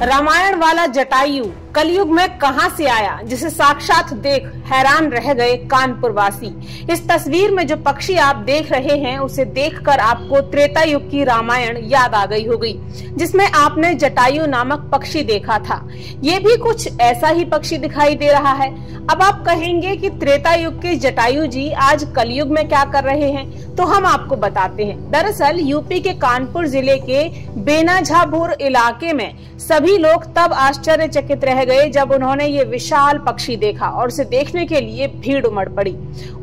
रामायण वाला जटायु कलयुग में कहां से आया, जिसे साक्षात देख हैरान रह गए कानपुर वासी। इस तस्वीर में जो पक्षी आप देख रहे हैं उसे देखकर आपको त्रेता युग की रामायण याद आ गई होगी, जिसमें आपने जटायु नामक पक्षी देखा था। ये भी कुछ ऐसा ही पक्षी दिखाई दे रहा है। अब आप कहेंगे कि त्रेता युग के जटायु जी आज कलयुग में क्या कर रहे हैं, तो हम आपको बताते हैं। दरअसल यूपी के कानपुर जिले के बेनाझापुर इलाके में सभी लोग तब आश्चर्यचकित रह गए जब उन्होंने ये विशाल पक्षी देखा और उसे देखने के लिए भीड़ उमड़ पड़ी।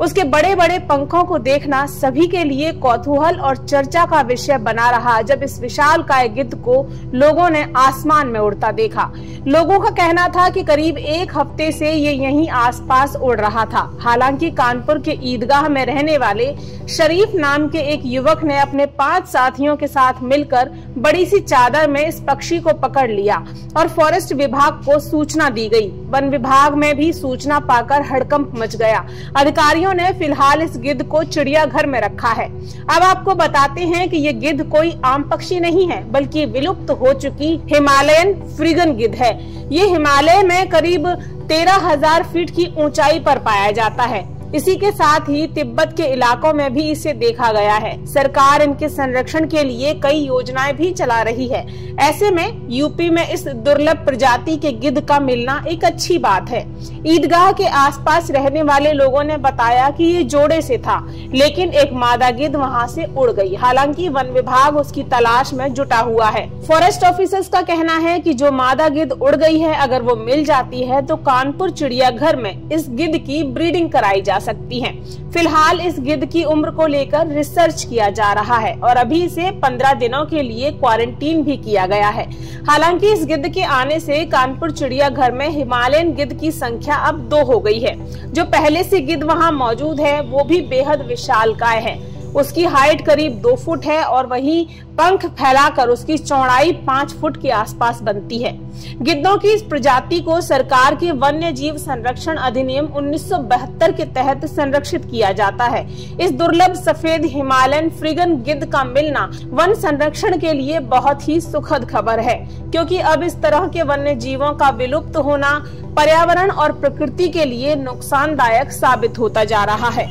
उसके बड़े बड़े पंखों को देखना सभी के लिए कौतूहल और चर्चा का विषय बना रहा जब इस विशालकाय गिद्ध को लोगों ने आसमान में उड़ता देखा। लोगों का कहना था कि करीब एक हफ्ते से ये यहीं आसपास उड़ रहा था। हालांकि कानपुर के ईदगाह में रहने वाले शरीफ नाम के एक युवक ने अपने 5 साथियों के साथ मिलकर बड़ी सी चादर में इस पक्षी को पकड़ लिया और फॉरेस्ट विभाग को सूचना दी गई। वन विभाग में भी सूचना पाकर हड़कंप मच गया। अधिकारियों ने फिलहाल इस गिद्ध को चिड़ियाघर में रखा है। अब आपको बताते हैं कि ये गिद्ध कोई आम पक्षी नहीं है, बल्कि विलुप्त हो चुकी हिमालयन फ्रीगन गिद्ध है। ये हिमालय में करीब 13,000 फीट की ऊंचाई पर पाया जाता है। इसी के साथ ही तिब्बत के इलाकों में भी इसे देखा गया है। सरकार इनके संरक्षण के लिए कई योजनाएं भी चला रही है। ऐसे में यूपी में इस दुर्लभ प्रजाति के गिद्ध का मिलना एक अच्छी बात है। ईदगाह के आसपास रहने वाले लोगों ने बताया कि ये जोड़े से था, लेकिन एक मादा गिद्ध वहां से उड़ गई। हालांकि वन विभाग उसकी तलाश में जुटा हुआ है। फॉरेस्ट ऑफिसर्स का कहना है कि जो मादा गिद्ध उड़ गई है, अगर वो मिल जाती है तो कानपुर चिड़ियाघर में इस गिद्ध की ब्रीडिंग कराई जा सकती है। फिलहाल इस गिद्ध की उम्र को लेकर रिसर्च किया जा रहा है और अभी इसे 15 दिनों के लिए क्वारंटीन भी किया गया है। हालांकि इस गिद्ध के आने से कानपुर चिड़ियाघर में हिमालयन गिद्ध की संख्या अब 2 हो गई है। जो पहले से गिद्ध वहां मौजूद है वो भी बेहद विशालकाय है। उसकी हाइट करीब 2 फुट है और वहीं पंख फैलाकर उसकी चौड़ाई 5 फुट के आसपास बनती है। गिद्धों की इस प्रजाति को सरकार के वन्य जीव संरक्षण अधिनियम 1972 के तहत संरक्षित किया जाता है। इस दुर्लभ सफेद हिमालयन फ्रीगन गिद्ध का मिलना वन संरक्षण के लिए बहुत ही सुखद खबर है, क्योंकि अब इस तरह के वन्य जीवों का विलुप्त होना पर्यावरण और प्रकृति के लिए नुकसानदायक साबित होता जा रहा है।